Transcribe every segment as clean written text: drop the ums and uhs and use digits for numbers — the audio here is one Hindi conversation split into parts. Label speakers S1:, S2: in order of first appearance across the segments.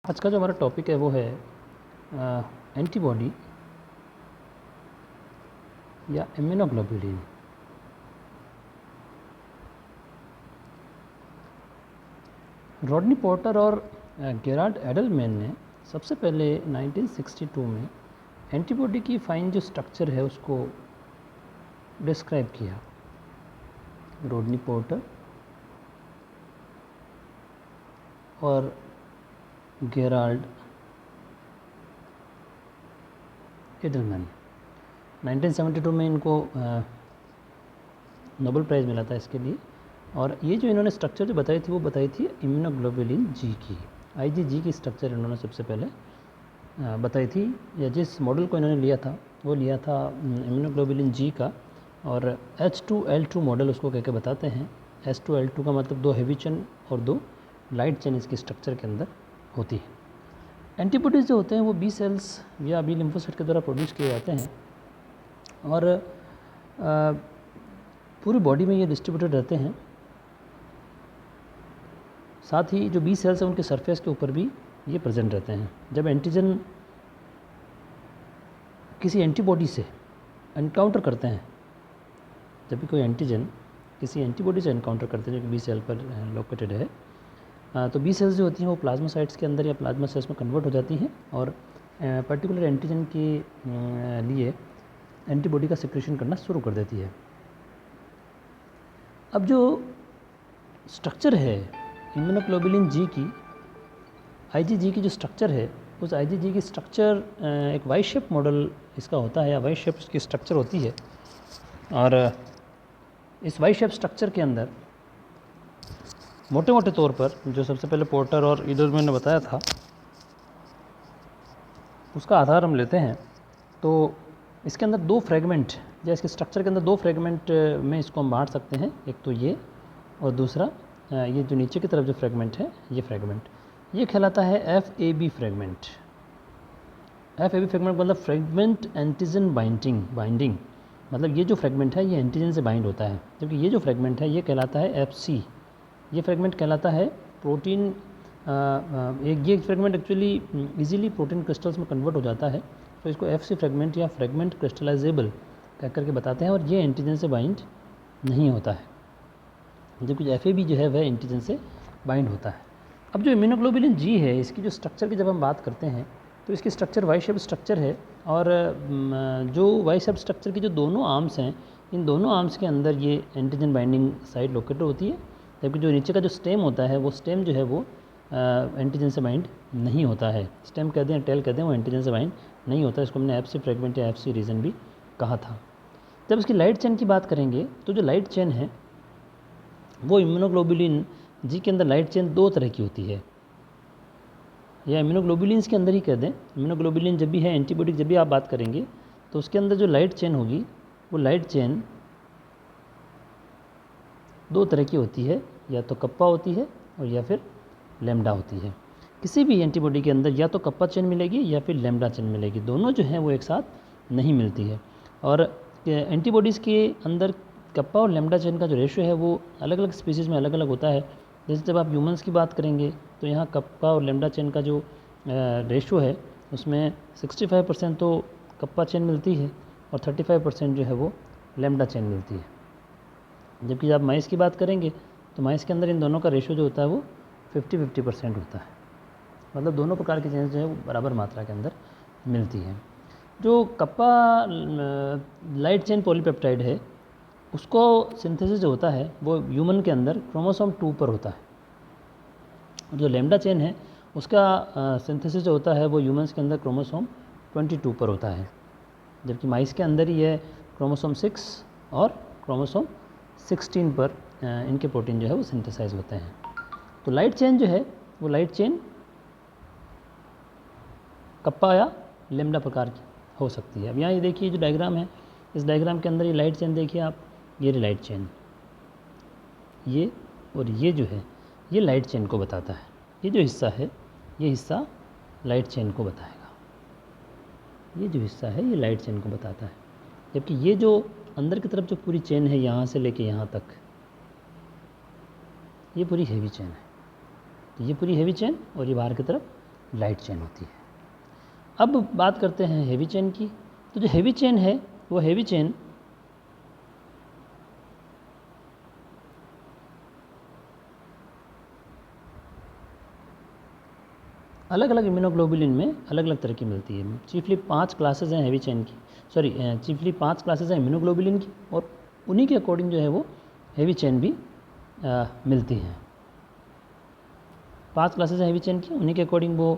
S1: आज का जो हमारा टॉपिक है वो है एंटीबॉडी या इम्यूनोग्लोबुलिन। रॉडनी पोर्टर और गेराल्ड एडलमैन ने सबसे पहले 1962 में एंटीबॉडी की फाइन जो स्ट्रक्चर है उसको डिस्क्राइब किया। रॉडनी पोर्टर और गेराल्ड एडलमैन 1972 में इनको नोबेल प्राइज़ मिला था इसके लिए। और ये जो इन्होंने स्ट्रक्चर जो बताई थी वो बताई थी इम्यूनोग्लोबुलिन जी की, IgG की स्ट्रक्चर इन्होंने सबसे पहले बताई थी, या जिस मॉडल को इन्होंने लिया था वो लिया था इम्यूनोग्लोबुलिन जी का। और H2L2 मॉडल उसको कह के बताते हैं। H2L2 का मतलब 2 हेवी चेन और 2 लाइट चेन इसकी स्ट्रक्चर के अंदर होती है। एंटीबॉडीज़ जो होते हैं वो बी सेल्स या बी लिम्फोसाइट के द्वारा प्रोड्यूस किए जाते हैं और पूरी बॉडी में ये डिस्ट्रीब्यूटेड रहते हैं। साथ ही जो बी सेल्स हैं उनके सरफेस के ऊपर भी ये प्रेजेंट रहते हैं। जब एंटीजन किसी एंटीबॉडी से एनकाउंटर करते हैं, जब भी कोई एंटीजन किसी एंटीबॉडी से एनकाउंटर करते हैं जो कि बी सेल पर लोकेटेड है, तो बी सेल्स जो होती हैं वो प्लाज्मासाइट्स के अंदर या प्लाज्मा सेल्स में कन्वर्ट हो जाती हैं और पर्टिकुलर एंटीजन के लिए एंटीबॉडी का सिक्रेशन करना शुरू कर देती है। अब जो स्ट्रक्चर है इम्यूनोग्लोबुलिन जी की, IgG की जो स्ट्रक्चर है, उस IgG की स्ट्रक्चर एक वाई शेप मॉडल इसका होता है या वाई शेप इसकी स्ट्रक्चर होती है। और इस वाई शेप स्ट्रक्चर के अंदर मोटे मोटे तौर पर जो सबसे पहले पोर्टर और एडलमैन ने बताया था उसका आधार हम लेते हैं, तो इसके अंदर 2 फ्रेगमेंट या इसके स्ट्रक्चर के अंदर 2 फ्रेगमेंट में इसको हम बांट सकते हैं। एक तो ये और दूसरा ये जो नीचे की तरफ जो फ्रेगमेंट है ये फ्रेगमेंट, ये कहलाता है FAB फ्रेगमेंट। FAB फ्रेगमेंट मतलब फ्रेगमेंट एंटीजन बाइंडिंग, मतलब ये जो फ्रेगमेंट है ये एंटीजन से बाइंड होता है, जबकि ये जो फ्रेगमेंट है ये कहलाता है FC। ये फ्रेगमेंट कहलाता है प्रोटीन, ये fragment actually easily protein crystals में कन्वर्ट हो जाता है, तो इसको FC फ्रेगमेंट या फ्रेगमेंट क्रिस्टलाइजेबल कह करके बताते हैं। और ये एंटीजन से बाइंड नहीं होता है, जबकि FAB जो है वह एंटीजन से बाइंड होता है। अब जो इम्यूनोग्लोबुलिन जी है इसकी जो स्ट्रक्चर की जब हम बात करते हैं तो इसकी स्ट्रक्चर वाई शेप स्ट्रक्चर है। और जो वाई शेप स्ट्रक्चर की जो दोनों आर्म्स हैं, इन दोनों आर्म्स के अंदर ये एंटीजन बाइंडिंग साइट लोकेटेड होती है, जबकि जो नीचे का जो स्टेम होता है वो स्टेम जो है वो एंटीजन से बाइंड नहीं होता है। स्टेम कहते हैं, टेल कहते हैं, वो एंटीजन से बाइंड नहीं होता है। इसको हमने FC फ्रेगमेंट या FC रीजन भी कहा था। जब इसकी लाइट चेन की बात करेंगे तो जो लाइट चेन है वो इम्यूनोग्लोबुलिन जी के अंदर लाइट चेन 2 तरह की होती है, या इम्यूनोग्लोबुलिन्स के अंदर ही कह दें। इम्यूनोग्लोबुलिन जब भी है एंटीबॉडी जब भी आप बात करेंगे तो उसके अंदर जो लाइट चेन होगी वो लाइट चेन 2 तरह की होती है, या तो कप्पा होती है और या फिर लैम्डा होती है। किसी भी एंटीबॉडी के अंदर या तो कप्पा चेन मिलेगी या फिर लैम्डा चेन मिलेगी, दोनों जो हैं वो एक साथ नहीं मिलती है। और एंटीबॉडीज़ के अंदर कप्पा और लैम्डा चेन का जो रेशियो है वो अलग अलग स्पीसीज़ में अलग अलग होता है। जैसे जब आप ह्यूमंस की बात करेंगे तो यहाँ कप्पा और लैम्डा चेन का जो रेशियो है उसमें 65% तो कप्पा चेन मिलती है और 35% जो है वो लैम्डा चेन मिलती है। जबकि जब माइस की बात करेंगे तो माइस के अंदर इन दोनों का रेशियो जो होता है वो 50-50% होता है, मतलब दोनों प्रकार की चेन जो है वो बराबर मात्रा के अंदर मिलती है। जो कप्पा लाइट चेन पॉलीपेप्टाइड है उसको सिंथेसिस जो होता है वो ह्यूमन के अंदर क्रोमोसोम 2 पर होता है, और जो लैम्डा चेन है उसका सिंथेसिस जो होता है वो ह्यूमन्स के अंदर क्रोमोसोम 22 पर होता है, जबकि माइस के अंदर ही है क्रोमोसोम 6 और क्रोमोसोम 16 पर इनके प्रोटीन जो है वो सिंथेसाइज होते हैं। तो लाइट चेन जो है वो लाइट चेन कप्पा या लैम्डा प्रकार की हो सकती है। अब यहाँ ये देखिए जो डायग्राम है, इस डायग्राम के अंदर ये लाइट चेन देखिए आप, ये लाइट चेन, ये और ये जो है ये लाइट चेन को बताता है। ये जो हिस्सा है ये हिस्सा लाइट चेन को बताएगा, ये जो हिस्सा है ये लाइट चेन को बताता है, जबकि ये जो अंदर की तरफ जो पूरी चेन है यहाँ से लेके यहाँ तक, ये पूरी हेवी चेन है। तो ये पूरी हेवी चेन और ये बाहर की तरफ लाइट चेन होती है। अब बात करते हैं हेवी चेन की। तो जो हेवी चेन है वो हेवी चेन अलग अलग इम्यूनोग्लोबुलिन में अलग अलग तरह की मिलती है। चीफली 5 क्लासेस हैं हेवी चेन की, चीफली 5 क्लासेस हैं इम्यूनोग्लोबुलिन की, और उन्हीं के अकॉर्डिंग जो है वो हेवी चेन भी मिलती हैं। 5 क्लासेस हैं हेवी चेन की, उन्हीं के अकॉर्डिंग वो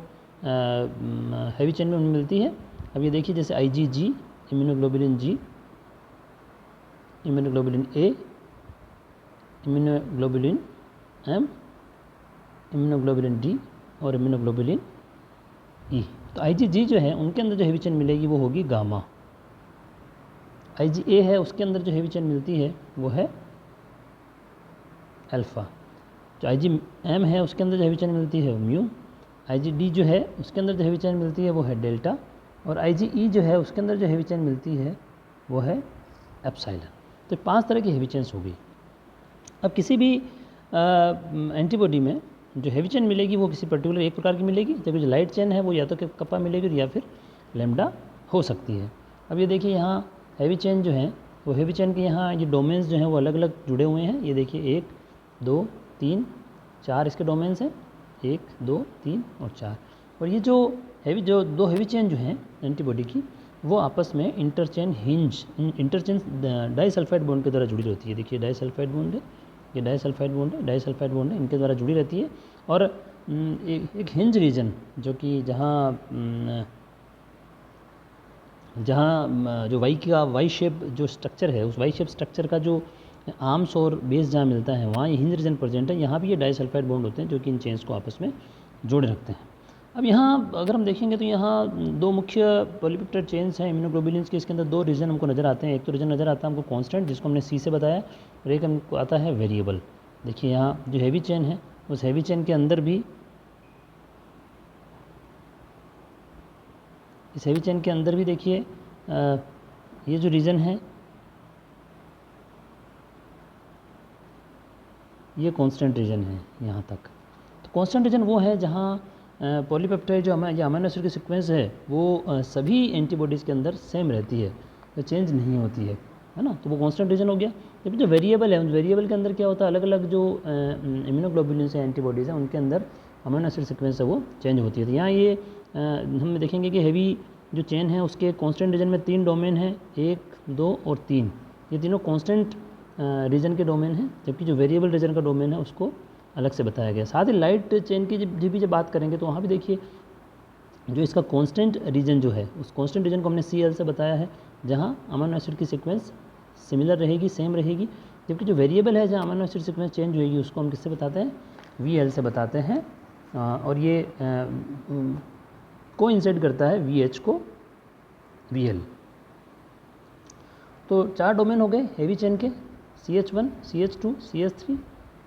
S1: हेवी चेन में मिलती है। अब ये देखिए, जैसे IgG, immunoglobulin G, immunoglobulin A, immunoglobulin M, immunoglobulin D और इम्यूनोग्लोबुलिन E। तो IgG जो है उनके अंदर जो हेवी चेन मिलेगी वो होगी गामा। IgA है, उसके अंदर जो हेवी चेन मिलती है वो है अल्फ़ा। जो IgM है उसके अंदर जो हेवी चेन मिलती है वो म्यू। IgD जो है उसके अंदर जो हेवी चेन मिलती है वो है डेल्टा, और IgE जो है उसके अंदर जो हेवी चेन मिलती है वो है एप्सिलॉन। तो 5 तरह की हेवी चेन्स हो गई। अब किसी भी एंटीबॉडी में जो हेवी चेन मिलेगी वो किसी पर्टिकुलर एक प्रकार की मिलेगी, जबकि जो लाइट चेन है वो या तो कप्पा मिलेगी या फिर लैम्डा हो सकती है। अब ये देखिए, यहाँ हेवी चेन जो है वो हेवी चेन के यहाँ ये डोमेन्स जो हैं वो अलग अलग जुड़े हुए हैं। ये देखिए 1 2 3 4 इसके डोमेन्स हैं, 1 2 3 और 4। और ये जो दो हेवी चेन जो हैं एंटीबॉडी की, वो आपस में इंटरचेंज डाइसल्फाइड बॉन्ड के द्वारा जुड़ी रहती है। देखिए डाइसल्फाइड बॉन्ड है, ये डाइसल्फाइड बॉन्ड है, इनके द्वारा जुड़ी रहती है। और एक हिंज रीजन जो कि जहाँ जो वाई शेप जो स्ट्रक्चर है, उस वाई शेप स्ट्रक्चर का जो आर्म्स और बेस जहाँ मिलता है वहाँ ये हिंज रीजन प्रेजेंट है। यहाँ भी ये डाइसल्फाइड बॉन्ड होते हैं जो कि इन चेन्स को आपस में जोड़े रखते हैं। अब यहाँ अगर हम देखेंगे तो यहाँ 2 मुख्य पॉलीपेप्टाइड चेन्स हैं इम्यूनोग्लोबुलिन्स के। इसके अंदर 2 रीजन हमको नज़र आते हैं। एक तो रीजन नज़र आता है हमको कांस्टेंट, जिसको हमने C से बताया, और एक हमको आता है वेरिएबल। देखिए यहाँ जो हेवी चेन है उस हेवी चेन के अंदर भी, इस हेवी चेन के अंदर भी देखिए ये जो रीजन है ये कांस्टेंट रीजन है यहाँ तक। तो कांस्टेंट रीजन वो है जहाँ पॉलीपेप्टाइड जो अमीनो एसिड की सीक्वेंस है वो सभी एंटीबॉडीज़ के अंदर सेम रहती है, तो चेंज नहीं होती है ना। तो वो कांस्टेंट रीजन हो गया। जबकि जो वेरिएबल है, उस वेरिएबल के अंदर क्या होता है, अलग अलग जो इम्यूनोग्लोबुलिन्स हैं एंटीबॉडीज़ हैं उनके अंदर अमीनो एसिड सीक्वेंस है वो चेंज होती है। तो यहाँ ये हम देखेंगे कि हेवी जो चेन है उसके कांस्टेंट रीजन में 3 डोमेन हैं, 1 2 और 3। ये तीनों कांस्टेंट रीजन के डोमेन हैं, जबकि जो वेरिएबल रीजन का डोमेन है उसको अलग से बताया गया। साथ ही लाइट चेन की जब बात करेंगे तो वहाँ भी देखिए जो इसका कांस्टेंट रीजन जो है उस कांस्टेंट रीजन को हमने CL से बताया है, जहाँ अमीनो एसिड की सीक्वेंस सिमिलर रहेगी, सेम रहेगी। जबकि जो वेरिएबल है जहाँ अमीनो एसिड सीक्वेंस चेंज होएगी उसको हम किससे बताते हैं, VL से बताते हैं। और ये कोइंसाइड करता है VH को VL। तो 4 डोमेन हो गए हेवी चेन के, CH1 CH2 CH3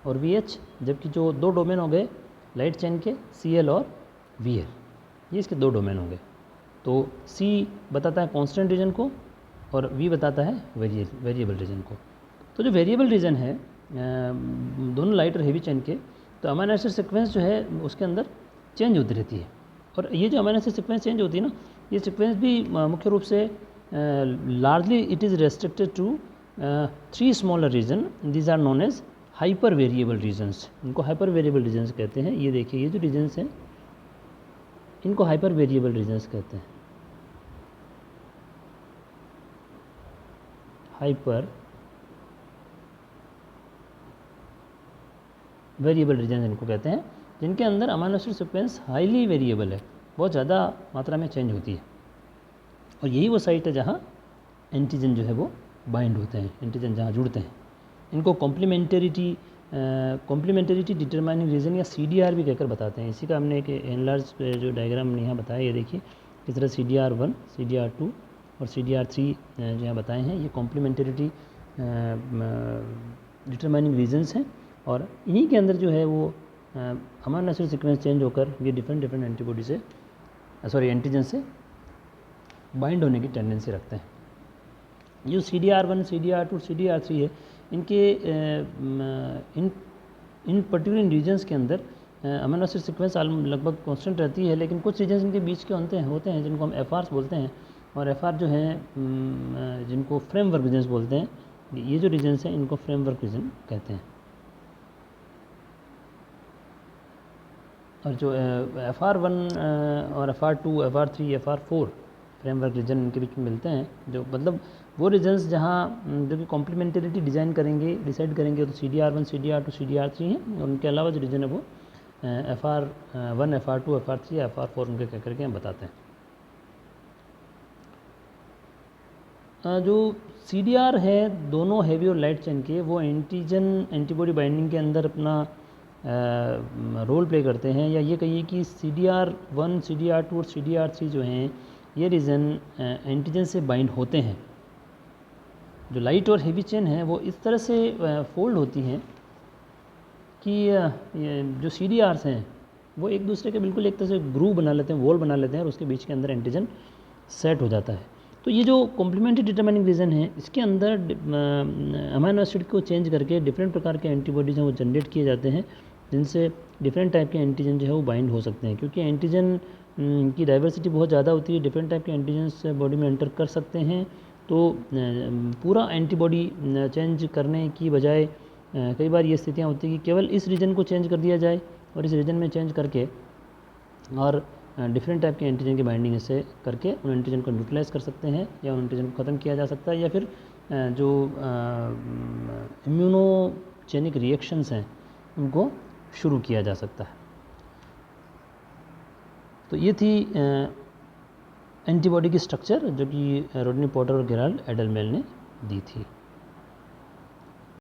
S1: और VH। जबकि जो 2 डोमेन हो गए लाइट चेन के, CL और VL, ये इसके 2 डोमेन हो गए। तो C बताता है कांस्टेंट रीजन को और V बताता है वेरिएबल रीजन को। तो जो वेरिएबल रीजन है दोनों लाइट और हेवी चेन के, तो अमीनो एसिड सीक्वेंस जो है उसके अंदर चेंज होती रहती है। और ये जो अमीनो एसिड सीक्वेंस चेंज होती है ना, ये सीक्वेंस भी मुख्य रूप से largely it is restricted to 3 smaller region, these are known as hyper variable regions. इनको हाइपर वेरिएबल रीजन्स कहते हैं। ये देखिए ये जो रीजन्स हैं इनको हाइपर वेरिएबल रीजन्स कहते हैं। हाइपर वेरिएबल रीजन इनको कहते हैं, जिनके अंदर amino acid sequence highly variable है, बहुत ज़्यादा मात्रा में चेंज होती है। और यही वो साइट है जहाँ एंटीजन जो है वो बाइंड होते हैं, एंटीजन जहाँ जुड़ते हैं। इनको कॉम्प्लीमेंटरिटी डिटरमाइनिंग रीजन या CDR भी कहकर बताते हैं। इसी का हमने एक एनलार्ज जो डायग्राम यहाँ बताया, ये देखिए किस तरह CDR1 CDR2 और CDR3 जो यहाँ बताए हैं, ये कॉम्प्लीमेंटरिटी डिटरमाइनिंग रीजन्स हैं। और इन्हीं के अंदर जो है वो अमीनो एसिड सीक्वेंस चेंज होकर ये डिफरेंट एंटीबॉडी से एंटीजन से बाइंड होने की टेंडेंसी रखते हैं। जो CDR1 CDR2 CDR3 है, इनके इन पर्टिकुलर रीजन्स के अंदर अमीनो एसिड सीक्वेंस लगभग कांस्टेंट रहती है, लेकिन कुछ रीजन्स इनके बीच के होते हैं जिनको हम एफआर्स बोलते हैं। और एफआर जो हैं जिनको फ्रेमवर्क रीजन्स बोलते हैं, ये जो रीजन्स हैं इनको फ्रेमवर्क रीजन कहते हैं। और जो FR1 और FR2, FR3, FR4 framework reason इनके बीच में मिलते हैं, जो मतलब वो रीजन्स जहाँ जो कि कॉम्प्लीमेंटरिटी डिज़ाइन करेंगे, डिसाइड करेंगे, तो CDR1, CDR2, CDR3 हैं। और उनके अलावा जो रीजन है वो FR1, FR2, FR3, FR4 उनके कह करके हम बताते हैं। जो CDR है दोनों हैवी और लाइट चेन के, वो एंटीजन एंटीबॉडी बाइंडिंग के अंदर अपना रोल प्ले करते हैं, या ये कहिए कि CDR1, CDR2 और CDR3 जो हैं ये रीजन एंटीजन से बाइंड होते हैं। जो लाइट और हेवी चेन है वो इस तरह से फोल्ड होती हैं कि जो CDRs हैं वो एक दूसरे के बिल्कुल एक तरह से ग्रूव बना लेते हैं, वॉल बना लेते हैं, और उसके बीच के अंदर एंटीजन सेट हो जाता है। तो ये जो कॉम्प्लीमेंट्री डिटरमाइनिंग रीजन है, इसके अंदर अमीनो एसिड को चेंज करके डिफरेंट प्रकार के एंटीबॉडीज हैं वो जनरेट किए जाते हैं, जिनसे डिफरेंट टाइप के एंटीजन जो है वो बाइंड हो सकते हैं। क्योंकि एंटीजन की डाइवर्सिटी बहुत ज़्यादा होती है, डिफरेंट टाइप के एंटीजन्स बॉडी में एंटर कर सकते हैं। तो पूरा एंटीबॉडी चेंज करने की बजाय कई बार ये स्थितियाँ होती हैं कि केवल इस रीजन को चेंज कर दिया जाए, और इस रीजन में चेंज करके और डिफरेंट टाइप के एंटीजन की बाइंडिंग से करके उन एंटीजन को न्यूट्रलाइज कर सकते हैं, या उन एंटीजन को ख़त्म किया जा सकता है, या फिर जो इम्यूनोजेनिक रिएक्शंस हैं उनको शुरू किया जा सकता है। तो ये थी एंटीबॉडी की स्ट्रक्चर जो कि रोडनी पॉटर और गेराल्ड एडलमेल ने दी थी।